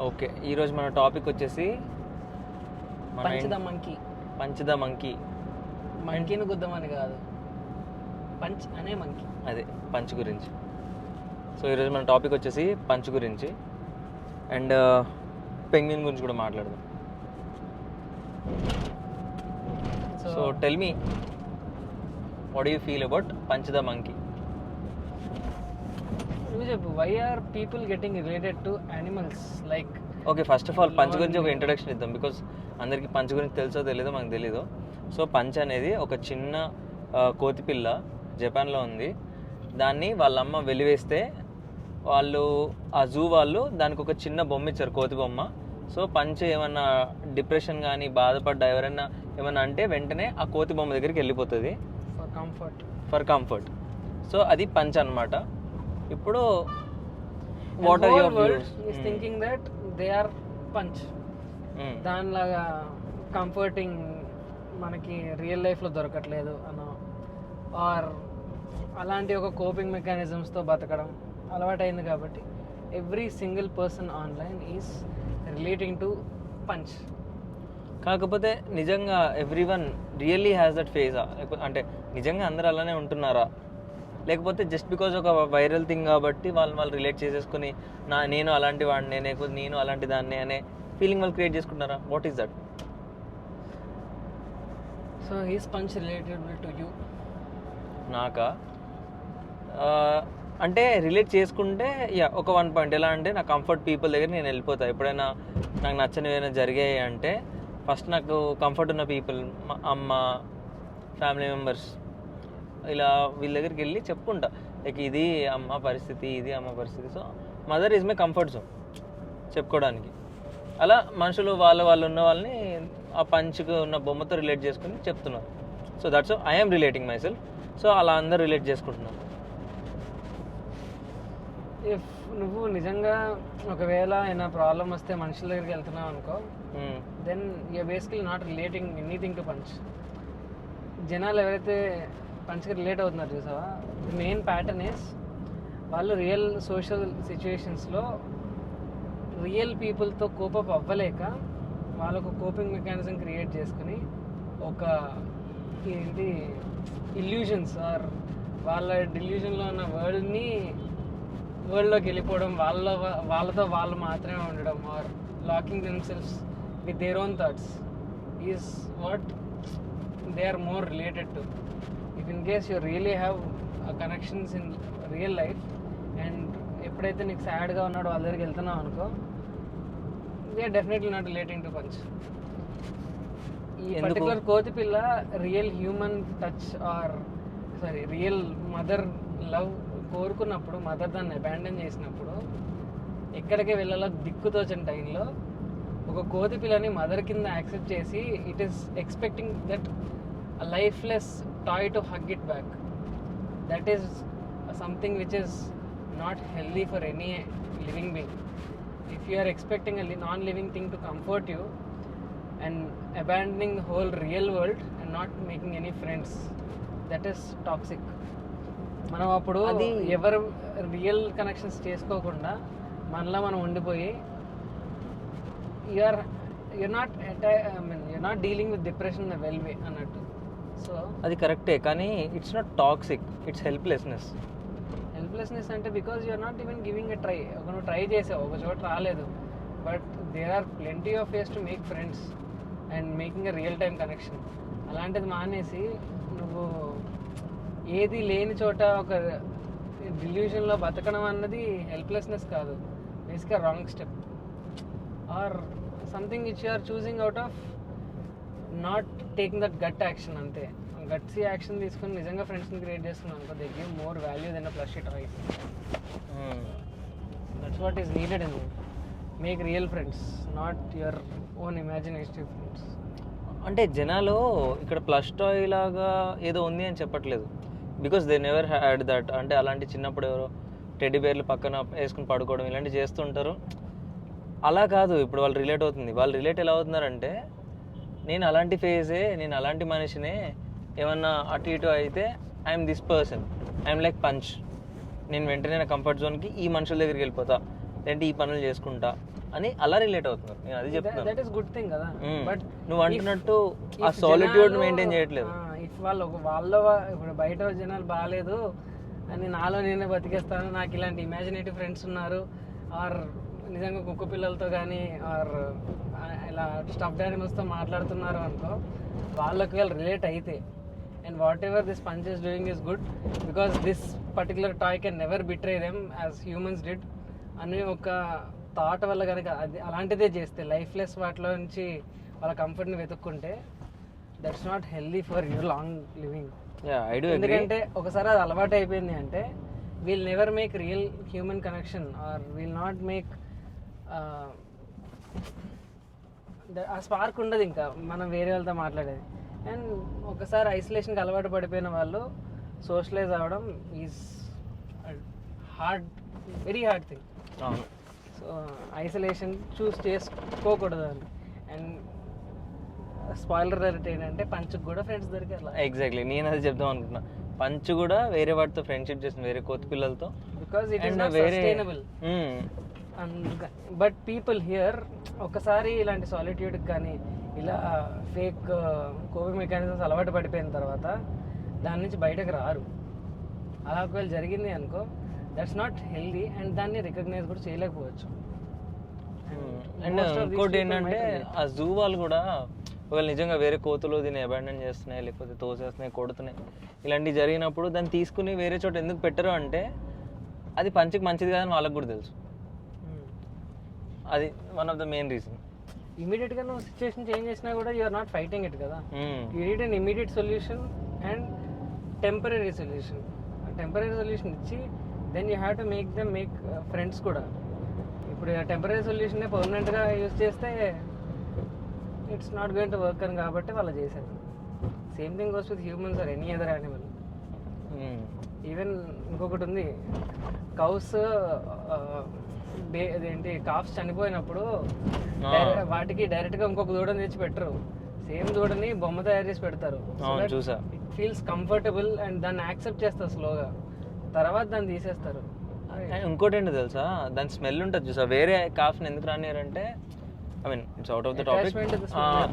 Okay, ఈరోజు మన topic వచ్చేసి పంచ్ ద మంకీ. మంకీని గుద్దమని కాదు, పంచ్ అనే మంకీ. అదే పంచ్ గురించి. సో ఈరోజు మన టాపిక్ వచ్చేసి పంచ్ గురించి అండ్ పెంగ్విన్ గురించి కూడా మాట్లాడదాం. So tell me, what you feel about punch the monkey? నువ్వు చెప్పు, why are people getting related to animals like? Okay, first of all punch గురించి ఒక ఇంట్రడక్షన్ ఇద్దాం, బికాస్ అందరికీ పంచ్ గురించి తెలుసో తెలీదో మనకు తెలీదు. సో పంచ్ అనేది ఒక చిన్న కోతిపిల్ల, జపాన్లో ఉంది. దాన్ని వాళ్ళ అమ్మ వెలివేస్తే వాళ్ళు ఆ జూ వాళ్ళు దానికి ఒక చిన్న బొమ్మ ఇచ్చారు, కోతి బొమ్మ. సో పంచ్ ఏమన్నా డిప్రెషన్ కానీ బాధపడ్డా ఎవరైనా ఏమన్నా అంటే వెంటనే ఆ కోతి బొమ్మ దగ్గరికి వెళ్ళిపోతుంది ఫర్ కంఫర్ట్. సో అది పంచ్ అన్నమాట. ఇప్పుడు what are your views? Is thinking that they are punch. దానిలాగా కంఫర్టింగ్ మనకి రియల్ లైఫ్లో దొరకట్లేదు అనో, ఆర్ అలాంటి ఒక కోపింగ్ మెకానిజమ్స్తో బతకడం అలవాటైంది కాబట్టి every single person online is relating to punch. కాకపోతే నిజంగా ఎవ్రీవన్ రియల్లీ హ్యాస్ దట్ ఫేజా? అంటే నిజంగా అందరూ అలానే ఉంటున్నారా? లేకపోతే జస్ట్ బికాజ్ ఒక వైరల్ థింగ్ కాబట్టి వాళ్ళు రిలేట్ చేసేసుకుని నేను అలాంటి వాడిని, నేను అలాంటి దాన్ని అనే ఫీలింగ్ వాళ్ళు క్రియేట్ చేసుకుంటున్నారా? What is that? So is punch relatable to you? నాకా అంటే రిలేట్ చేసుకుంటే ఒక 1 పాయింట్. ఎలా అంటే నా కంఫర్ట్ పీపుల్ దగ్గర నేను వెళ్ళిపోతాను. ఎప్పుడైనా నాకు నచ్చనివి ఏమైనా జరిగాయి అంటే ఫస్ట్ నాకు కంఫర్ట్ ఉన్న పీపుల్, మా అమ్మ, ఫ్యామిలీ మెంబర్స్, ఇలా వీళ్ళ దగ్గరికి వెళ్ళి చెప్పుకుంటా, లైక్ ఇది అమ్మ పరిస్థితి, ఇది అమ్మ పరిస్థితి. So mother is my comfort zone చెప్పుకోవడానికి. అలా మనుషులు వాళ్ళు ఉన్న వాళ్ళని ఆ పంచ్కి ఉన్న బొమ్మతో రిలేట్ చేసుకుని చెప్తున్నారు. So that's I'm relating my self. So అలా అందరు రిలేట్ చేసుకుంటున్నారు. ఇఫ్ నువ్వు నిజంగా ఒకవేళ ఏమైనా ప్రాబ్లం వస్తే మనుషుల దగ్గరికి వెళ్తున్నావు అనుకో, then you're basically not relating anything to punch. జనాలు ఎవరైతే పంచ్కి రిలేట్ అవుతున్నారు చూసావా, మెయిన్ ప్యాటర్న్ ఈస్ వాళ్ళు రియల్ సోషల్ సిచ్యువేషన్స్లో రియల్ పీపుల్తో కోపప్ అవ్వలేక వాళ్ళకు కోపింగ్ మెకానిజం క్రియేట్ చేసుకుని ఒక ఇల్యూషన్స్ ఆర్ వాళ్ళ డిల్యూషన్లో ఉన్న వరల్డ్లోకి వెళ్ళిపోవడం, వాళ్ళతో వాళ్ళు మాత్రమే ఉండడం, or locking themselves with their own thoughts is what they are more related to. If in case you really have connections in real life and ఎప్పుడైతే నీకు సాడ్గా ఉన్నాడో వాళ్ళ దగ్గరికి వెళ్తున్నావు అనుకో, they are definitely not relating to punch. ఈ particular కోతిపిల్ల real human touch or real mother love కోరుకున్నప్పుడు, మదర్ దాన్ని అబాండన్ చేసినప్పుడు ఎక్కడికి వెళ్ళాలో దిక్కుతోచని టైంలో ఒక కోతి పిల్లని మదర్ కింద యాక్సెప్ట్ చేసి it is expecting that a lifeless toy to hug it back. That is something which is not healthy for any living being. If you are expecting a non-living thing to comfort you and abandoning the whole real world and not making any friends, that is toxic. మనం అప్పుడు ఎవరు real connections చేసుకోకుండా మనలో మనం ఉండిపోయి you're not dealing with depression in a well way అన్నట్టు. So అది కరెక్టే, కానీ it's not toxic, it's helplessness అంటే because you're not even giving a try. నువ్వు ట్రై చేసావు, ఒక చోట రాలేదు, but there are plenty of ways to make friends and making a real time connection. అలాంటిది మానేసి నువ్వు ఏది లేని చోట ఒక డిల్యూషన్లో బతకడం అన్నది హెల్ప్లెస్నెస్ కాదు, బేసిక్గా wrong step or something which you are choosing out of not taking that gut action. అంతే, గట్సీ యాక్షన్ తీసుకుని నిజంగా ఫ్రెండ్స్ని క్రియేట్ చేసుకున్నాం అనుకో, they give more value than a plush toy. That's what is needed in make real friends, not your own imaginative friends. అంటే జనాలు ఇక్కడ plus toy లాగా ఏదో ఉంది అని చెప్పట్లేదు, because they never had that. అంటే అలాంటి చిన్నప్పుడు ఎవరో టెడ్డీ బేర్లు పక్కన వేసుకుని పడుకోవడం ఇలాంటివి చేస్తుంటారు. అలా కాదు ఇప్పుడు వాళ్ళు రిలేట్ అవుతుంది. వాళ్ళు రిలేట్ ఎలా అవుతున్నారంటే, నేను అలాంటి ఫేజే, నేను అలాంటి మనిషినే, ఏమన్నా అటు ఇటు అయితే I'm this person, I'm like punch. నేను వెంటనే నా కంఫర్ట్ జోన్కి ఈ మనుషుల దగ్గరికి వెళ్ళిపోతా, లేదంటే ఈ పనులు చేసుకుంటా అని అలా రిలేట్ అవుతున్నారు. నేను అది చెప్తున్నాను. దట్ ఈస్ గుడ్ థింగ్ కదా. బట్ నువ్వు అంటున్నట్టు ఆ సాలిట్యూడ్ మెయింటైన్ చేయట్లేదు. ఇఫ్ వాళ్ళ ఇప్పుడు బయట జనాలు బాగాలేదు అని నాలో నేనే బతికేస్తాను, నాకు ఇలాంటి ఇమాజినేటివ్ ఫ్రెండ్స్ ఉన్నారు, ఆర్ నిజంగా కుక్క పిల్లలతో కానీ ఆర్ ఇలా స్టఫ్డ్ యానిమల్స్తో మాట్లాడుతున్నారు అనుకో, వాళ్ళకి వాళ్ళు రిలేట్ అయితే and what ever this punch is doing is good because this particular toy can never betray them as humans did అని ఒక థాట్ వల్ల కనుక అది అలాంటిదే చేస్తే లైఫ్లెస్ వాటిలో నుంచి వాళ్ళ కంఫర్ట్ని వెతుక్కుంటే that's not healthy for your long living. ఎందుకంటే ఒకసారి అది అలవాటు అయిపోయింది అంటే we'll never make real human connection or we'll not make ఆ స్పార్క్ ఉండదు ఇంకా మనం వేరే వాళ్ళతో మాట్లాడేది. అండ్ ఒకసారి ఐసోలేషన్కి అలవాటు పడిపోయిన వాళ్ళు సోషలైజ్ అవ్వడం is hard, very hard thing. So isolation choose చేసుకోకూడదు అని. అండ్ స్పాయిలర్ అలర్ట్ ఏంటంటే పంచ్కి కూడా ఫ్రెండ్స్ దొరికారు. ఎగ్జాక్ట్లీ, నేను అది చెప్దాం అనుకున్నా. పంచ్ కూడా వేరే వాటితో ఫ్రెండ్షిప్ చేసింది, వేరే కొత్త పిల్లలతో. Because it is not sustainable. But people here ఒకసారి ఇలాంటి సాలిట్యూడ్కి కానీ ఇలా ఫేక్ కోవిడ్ మెకానిజమ్స్ అలవాటు పడిపోయిన తర్వాత దాని నుంచి బయటకు రారు. అలా ఒకవేళ జరిగింది అనుకో దట్స్ నాట్ హెల్దీ అండ్ దాన్ని రికగ్నైజ్ కూడా చేయలేకపోవచ్చు. అండ్ ఇంకోటి ఏంటంటే ఆ జూ వాళ్ళు కూడా ఒకవేళ నిజంగా వేరే కోతులు దీన్ని అబాండన్ చేస్తున్నాయి, లేకపోతే తోసేస్తున్నాయి, కొడుతున్నాయి, ఇలాంటివి జరిగినప్పుడు దాన్ని తీసుకుని వేరే చోట ఎందుకు పెట్టరు అంటే అది పంచికి మంచిది కాదని వాళ్ళకి కూడా తెలుసు. అది one of the main reason. ఇమీడియట్గా నువ్వు సిచ్యువేషన్ చేంజ్ చేసినా కూడా యూఆర్ నాట్ ఫైటింగ్ ఇట్ కదా. You need an immediate solution and temporary solution. Temporary solution ఇచ్చి then you have to make friends కూడా. ఇప్పుడు టెంపరీ సొల్యూషన్ని పర్మనెంట్గా యూజ్ చేస్తే it's not going to work అని కాబట్టి వాళ్ళు చేశారు. Same thing goes with humans or any other animal. Even ఇంకొకటి ఉంది, కౌస్ అదేంటి కాఫ్స్ చనిపోయినప్పుడు వాటికి డైరెక్ట్గా ఇంకొక దూడని తెచ్చి పెట్టరు, సేమ్ దూడని బొమ్మ తయారు చేసి పెడతారు. ఇట్ ఫీల్స్ కంఫర్టబుల్ అండ్ దాన్ని యాక్సెప్ట్ చేస్తారు స్లోగా, తర్వాత దాన్ని తీసేస్తారు. ఇంకోటి ఏంటో తెలుసా, దాని స్మెల్ ఉంటుంది చూసా. వేరే కాఫ్ని ఎందుకు రానియారంటే I mean it's out of the topic,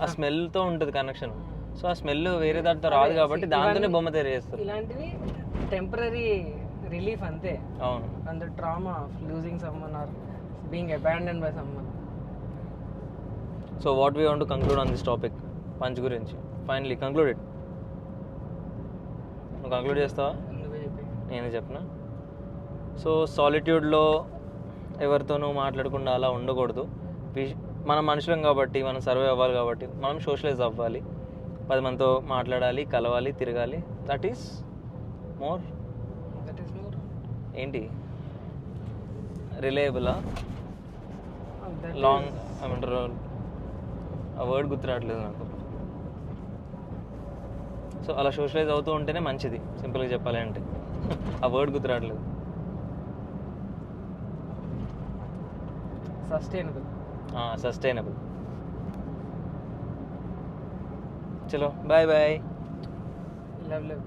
ఆ స్మెల్తో ఉంటుంది కనెక్షన్. సో ఆ స్మెల్ వేరే దాంతో రాదు కాబట్టి దాంతోనే బొమ్మ తయారు చేస్తారు. ఇలాంటివి టెంపరీ రిలీఫ్ అంతే. అవును, and the trauma of losing someone or being abandoned by someone. So what we want to conclude on this topic, punch గురించి. Finally concluded. నువ్వు కంక్లూడ్ చేస్తావా? నేనే చెప్పనా? సో సాలిట్యూడ్లో ఎవరితోనూ మాట్లాడకుండా అలా ఉండకూడదు. మనం మనుషులం కాబట్టి, మనం సర్వే అవ్వాలి కాబట్టి మనం సోషలైజ్ అవ్వాలి, 10 మందితో మాట్లాడాలి, కలవాలి, తిరగాలి. దట్ ఈస్ మోర్ ఏంటి రిలయబులా లాంగ్ ఏమంటారు, ఆ వర్డ్ గుర్తురావట్లేదు నాకు. సో అలా సోషలైజ్ అవుతూ ఉంటేనే మంచిది, సింపుల్గా చెప్పాలి అంటే. ఆ వర్డ్ గుర్తురావట్లేదు. సస్టైనబుల్. చలో బాయ్ బాయ్. లవ్.